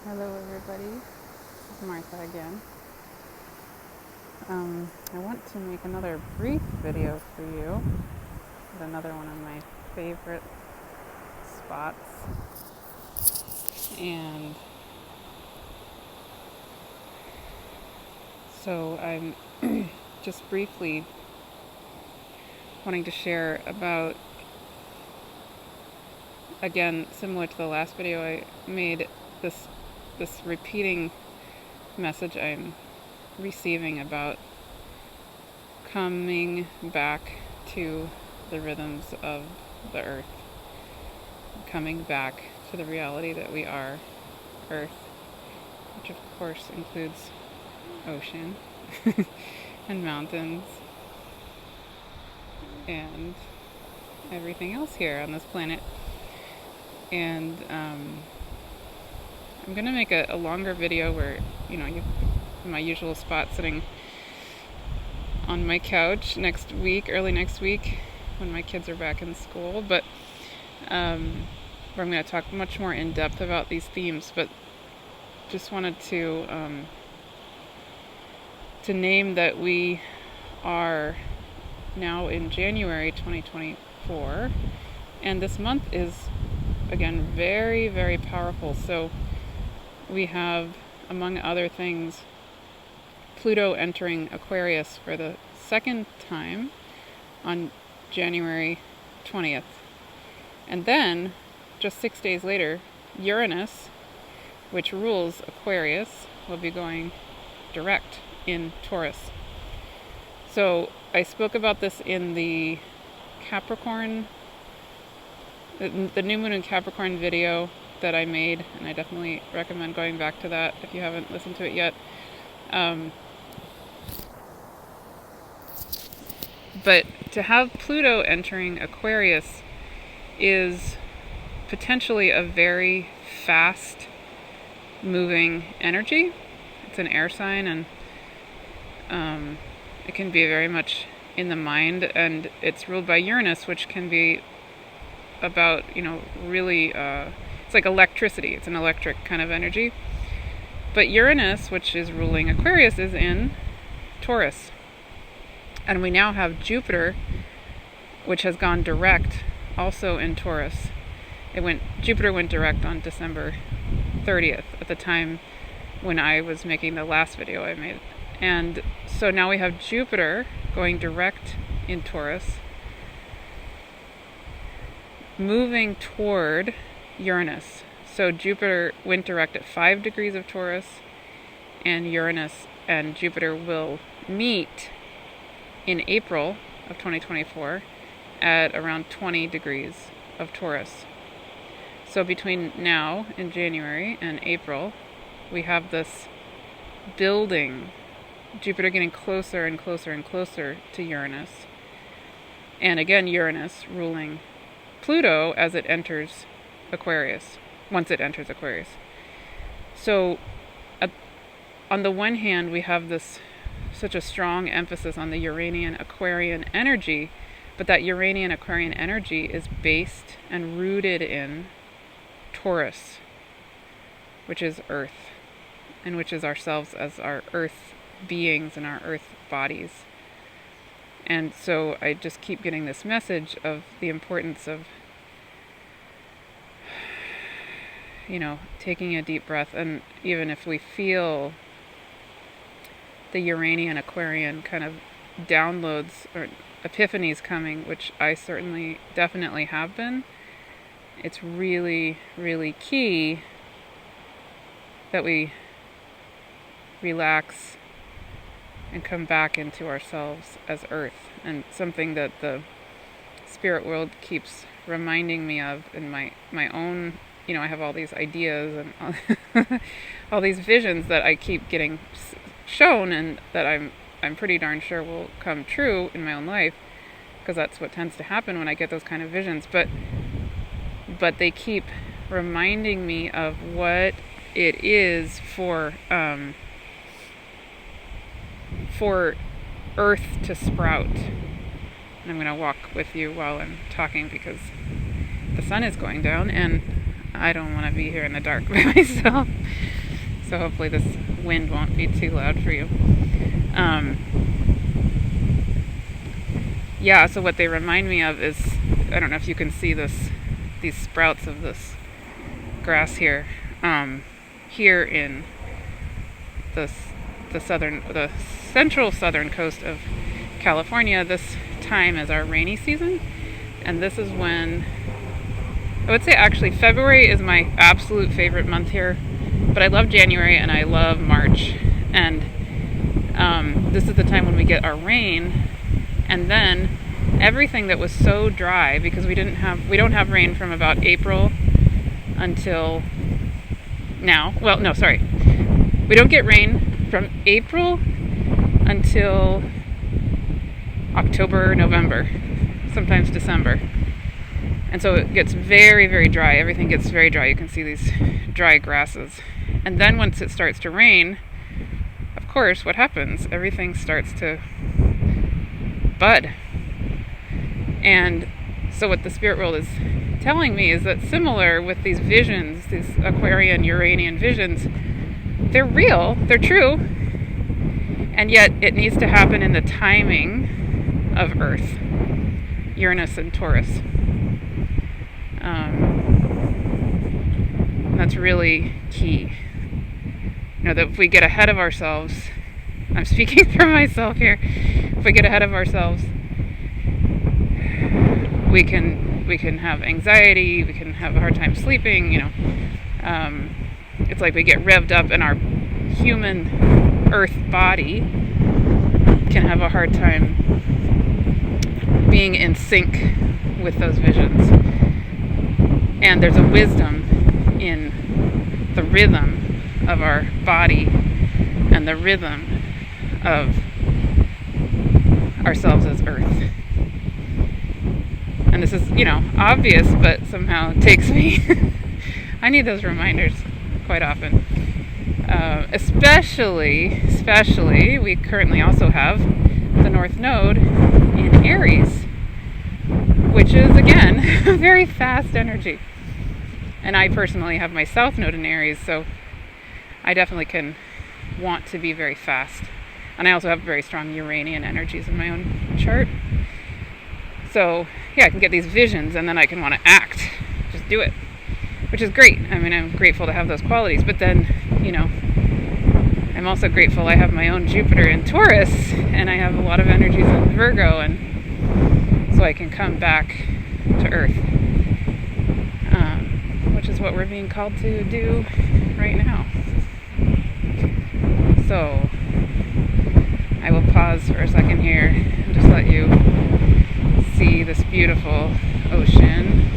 Hello everybody, this is Martha again. I want to make another brief video for you with another one of my favorite spots, and so I'm just briefly wanting to share about, again, similar to the last video I made, this repeating message I'm receiving about coming back to the rhythms of the earth, coming back to the reality that we are earth, which of course includes ocean and mountains and everything else here on this planet. And I'm going to make a longer video where, you have my usual spot sitting on my couch early next week, when my kids are back in school, but where I'm going to talk much more in depth about these themes. But just wanted to name that we are now in January 2024, and this month is, again, very, very powerful. So we have, among other things, Pluto entering Aquarius for the second time on January 20th. And then, just 6 days later, Uranus, which rules Aquarius, will be going direct in Taurus. So I spoke about this in the Capricorn, the new moon in Capricorn video that I made, and I definitely recommend going back to that if you haven't listened to it yet. But to have Pluto entering Aquarius is potentially a very fast moving energy. It's an air sign, and it can be very much in the mind, and it's ruled by Uranus, which can be about, really, it's like electricity. It's an electric kind of energy. But Uranus, which is ruling Aquarius, is in Taurus. And we now have Jupiter, which has gone direct, also in Taurus. Jupiter went direct on December 30th, at the time when I was making the last video I made. And so now we have Jupiter going direct in Taurus, moving toward Uranus. So Jupiter went direct at 5 degrees of Taurus, and Uranus and Jupiter will meet in April of 2024 at around 20 degrees of Taurus. So between now in January and April, we have this building, Jupiter getting closer and closer and closer to Uranus. And again, Uranus ruling Pluto as it enters Aquarius, once it enters Aquarius. So on the one hand, we have such a strong emphasis on the Uranian Aquarian energy, but that Uranian Aquarian energy is based and rooted in Taurus, which is Earth, and which is ourselves as our Earth beings and our Earth bodies. And so I just keep getting this message of the importance of, taking a deep breath. And even if we feel the Uranian Aquarian kind of downloads or epiphanies coming, which I certainly definitely have been, it's really, really key that we relax and come back into ourselves as Earth. And something that the spirit world keeps reminding me of in my own, I have all these ideas and all these visions that I keep getting shown, and that I'm pretty darn sure will come true in my own life, because that's what tends to happen when I get those kind of visions. But they keep reminding me of what it is for Earth to sprout. And I'm going to walk with you while I'm talking, because the sun is going down, and I don't want to be here in the dark by myself. So hopefully this wind won't be too loud for you. Yeah, so what they remind me of is, I don't know if you can see these sprouts of this grass here. Here in the central southern coast of California, this time is our rainy season, and this is when, I would say actually February is my absolute favorite month here, but I love January and I love March, and this is the time when we get our rain, and then everything that was so dry, because we don't have rain from about April until now. Well, no, sorry. We don't get rain from April until October, November, sometimes December. And so it gets very, very dry. Everything gets very dry. You can see these dry grasses. And then once it starts to rain, of course, what happens? Everything starts to bud. And so what the spirit world is telling me is that similar with these visions, these Aquarian, Uranian visions, they're real, they're true, and yet it needs to happen in the timing of Earth, Uranus and Taurus. That's really key. You know, that if we get ahead of ourselves, I'm speaking for myself here, if we get ahead of ourselves, we can have anxiety, we can have a hard time sleeping, you know. It's like we get revved up and our human earth body can have a hard time being in sync with those visions. And there's a wisdom in the rhythm of our body and the rhythm of ourselves as earth. And this is, you know, obvious, but somehow it takes me. I need those reminders quite often. Especially, we currently also have the North Node in Aries, which is, again, very fast energy. And I personally have my South Node in Aries, so I definitely can want to be very fast. And I also have very strong Uranian energies in my own chart. So, yeah, I can get these visions and then I can want to act. Just do it. Which is great. I mean, I'm grateful to have those qualities. But then, you know, I'm also grateful I have my own Jupiter in Taurus and I have a lot of energies in Virgo, and so I can come back to Earth. Which is what we're being called to do right now. So, I will pause for a second here and just let you see this beautiful ocean.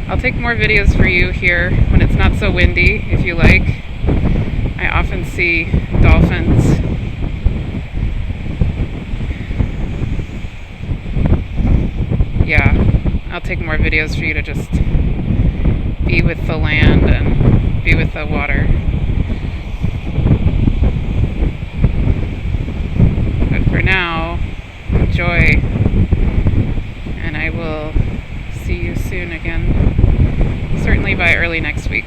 I'll take more videos for you here when it's not so windy, if you like. I often see dolphins. Yeah, I'll take more videos for you to just be with the land and be with the water. But for now, enjoy, and I will see you soon again, certainly by early next week.